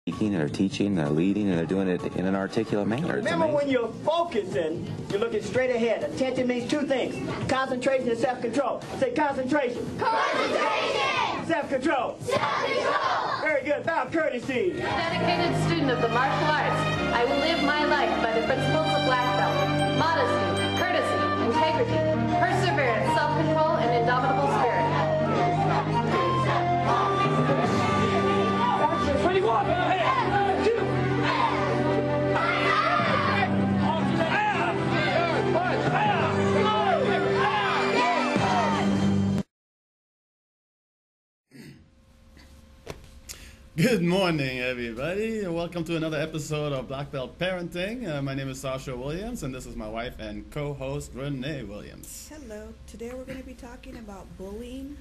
speaking, they're teaching, they're leading, and they're doing it in an articulate manner. Remember, when you're focusing, you're looking straight ahead. Attention means two things: concentration and self-control. Say concentration. Concentration! Self-control. Self-control! Very good. Bow courtesy. Dedicated student of the martial arts, I will live my life by the principles of black belt: modesty, courtesy, integrity, perseverance, self-control, and indomitable spirit. 21. Good morning, everybody, and welcome to another episode of Black Belt Parenting. My name is Sascha Williams, and this is my wife and co-host, Renee Williams. Hello. Today we're going to be talking about bullying,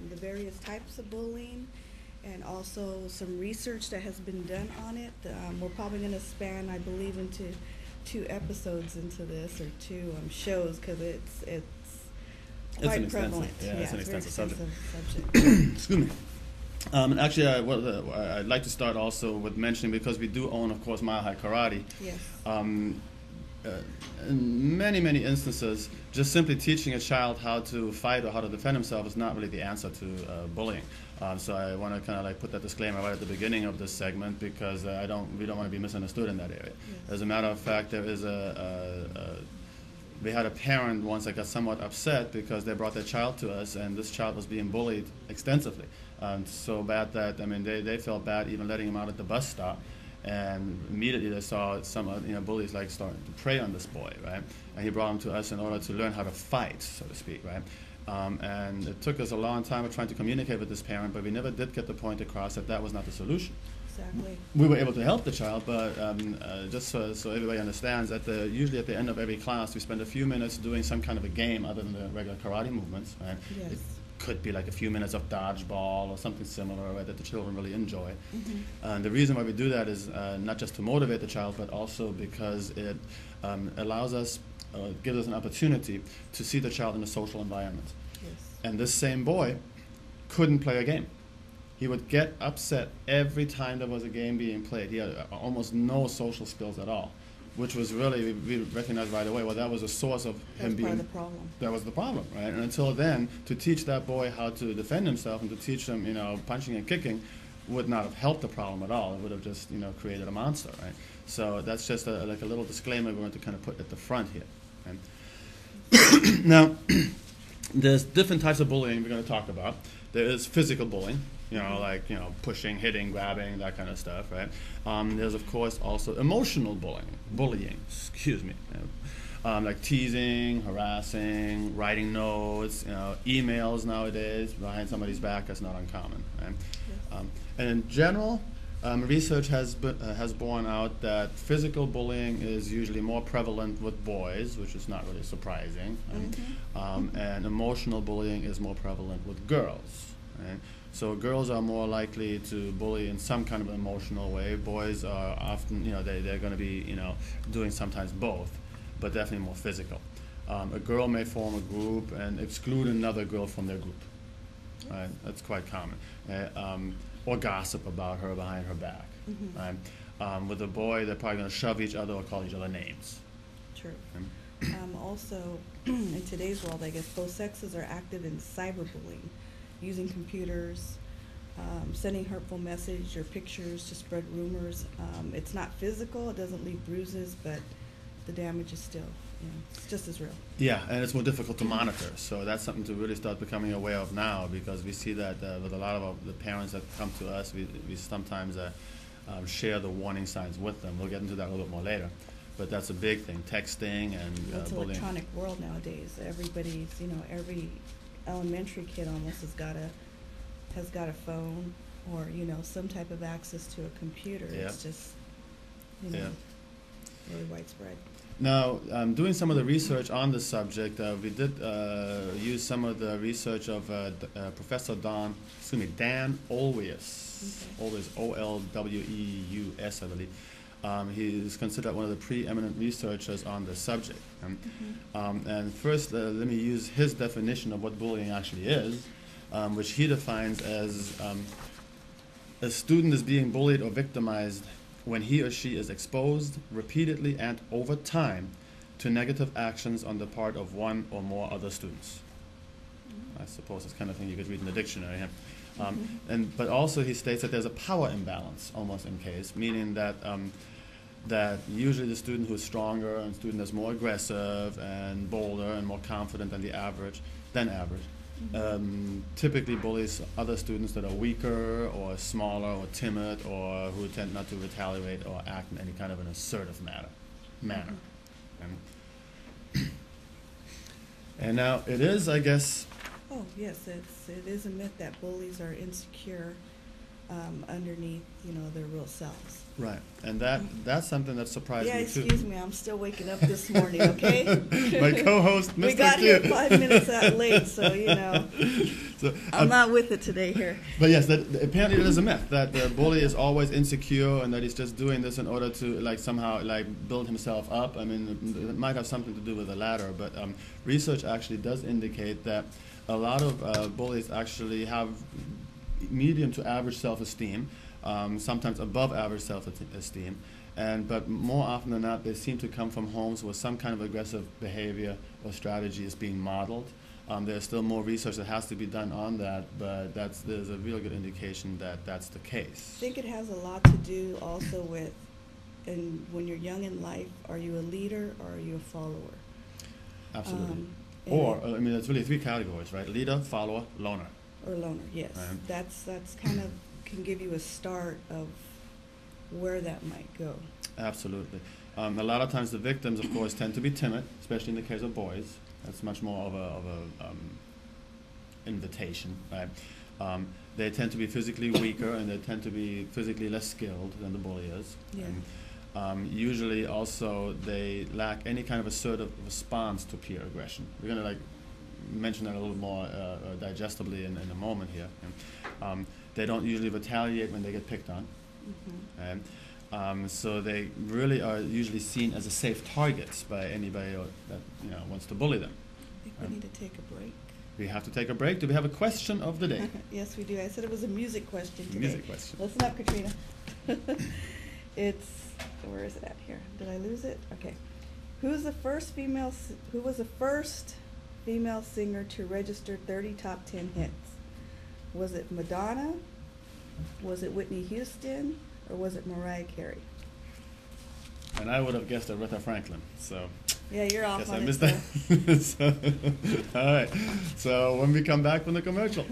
the various types of bullying, and also some research that has been done on it. We're probably going to span, I believe, into 2 episodes into this, or 2 shows, because it's quite prevalent. It's an extensive subject. subject. Excuse me. Actually, I'd like to start also with mentioning, because we do own, of course, Mile High Karate. Yes. In many instances, just simply teaching a child how to fight or how to defend himself is not really the answer to bullying. So I want to kind of like put that disclaimer right at the beginning of this segment, because we don't want to be misunderstood in that area. Yes. As a matter of fact, there is we had a parent once that got somewhat upset because they brought their child to us, and this child was being bullied extensively. So bad that, I mean, they felt bad even letting him out at the bus stop, and immediately they saw some bullies like starting to prey on this boy, right? And he brought him to us in order to learn how to fight, so to speak, right? And it took us a long time of trying to communicate with this parent, but we never did get the point across that that was not the solution. Exactly. We were able to help the child, but just so everybody understands, usually at the end of every class, we spend a few minutes doing some kind of a game other than the regular karate movements, right? Yes. It could be like a few minutes of dodgeball or something similar, right, that the children really enjoy. Mm-hmm. And the reason why we do that is not just to motivate the child, but also because it allows us, gives us an opportunity to see the child in a social environment. Yes. And this same boy couldn't play a game. He would get upset every time there was a game being played. He had almost no social skills at all, which was really, we recognized right away, well, that was a source of him being... That's part of the problem. That was the problem, right? And until then, to teach that boy how to defend himself and to teach him, punching and kicking would not have helped the problem at all. It would have just, created a monster, right? So that's just like a little disclaimer we want to kind of put at the front here. Right? Now, there's different types of bullying we're going to talk about. There is physical bullying. Pushing, hitting, grabbing, that kind of stuff, right? There's, of course, also emotional bullying, like teasing, harassing, writing notes, emails nowadays behind somebody's back. That's not uncommon, right? Yes. And in general, research has borne out that physical bullying is usually more prevalent with boys, which is not really surprising, right? Mm-hmm. And emotional bullying is more prevalent with girls, right? So girls are more likely to bully in some kind of emotional way. Boys are often, they're going to be, doing sometimes both, but definitely more physical. A girl may form a group and exclude another girl from their group. Right? That's quite common. Or gossip about her behind her back. Mm-hmm. Right? With a boy, they're probably going to shove each other or call each other names. True. Also, in today's world, I guess both sexes are active in cyberbullying, using computers, sending hurtful messages or pictures to spread rumors. It's not physical, it doesn't leave bruises, but the damage is still, it's just as real. Yeah, and it's more difficult to monitor. So that's something to really start becoming aware of now, because we see that with a lot of the parents that come to us, we sometimes share the warning signs with them. We'll get into that a little bit more later. But that's a big thing, texting and It's an bullying. electronic world nowadays. Everybody's, every elementary kid almost has got a phone or some type of access to a computer. Yeah. It's just really widespread. Now, doing some of the research on the subject, we did use some of the research of Professor Dan Olweus. Okay. Always Olweus, I believe. He is considered one of the preeminent researchers on the subject. And first, let me use his definition of what bullying actually is, which he defines as A student is being bullied or victimized when he or she is exposed repeatedly and over time to negative actions on the part of one or more other students. I suppose it's kind of thing you could read in the dictionary. Yeah? But also he states that there's a power imbalance almost in case, meaning that that usually the student who's stronger and student that's more aggressive and bolder and more confident than average, typically bullies other students that are weaker or smaller or timid or who tend not to retaliate or act in any kind of an assertive manner. And now it is, I guess. Oh yes, it is a myth that bullies are insecure underneath, their real selves. Right, and that's something that surprised Yeah, me too. excuse me, I'm still waking up this morning, okay? My co-host, Mr. We got Q. here 5 minutes late, so So, I'm not with it today here. But yes, apparently it is a myth that the bully is always insecure and that he's just doing this in order to somehow build himself up. I mean, it might have something to do with the latter, but research actually does indicate that a lot of bullies actually have medium to average self-esteem, sometimes above average self-esteem, but more often than not, they seem to come from homes where some kind of aggressive behavior or strategy is being modeled. There's still more research that has to be done on that, but there's a real good indication that that's the case. I think it has a lot to do also with, and when you're young in life, are you a leader or are you a follower? Absolutely. There's really 3 categories, right? Leader, follower, loner. Or loner, yes. That's kind of can give you a start of where that might go. Absolutely. A lot of times the victims, of course, tend to be timid, especially in the case of boys. That's much more of a invitation, right? They tend to be physically weaker and they tend to be physically less skilled than the bully is. Yeah. And, usually also they lack any kind of assertive response to peer aggression. We're going to mention that a little more digestibly in a moment here. And, they don't usually retaliate when they get picked on. And so they really are usually seen as a safe target by anybody that wants to bully them. I think we need to take a break. We have to take a break. Do we have a question of the day? Yes, we do. I said it was a music question today. Music question. Listen up, Katrina. Where is it at here? Did I lose it? Okay. Who was the first female singer to register 30 top 10 hits? Was it Madonna? Was it Whitney Houston? Or was it Mariah Carey? And I would have guessed Aretha Franklin. So Yeah, you're off guess on I it. missed that. All right. So when we come back from the commercial.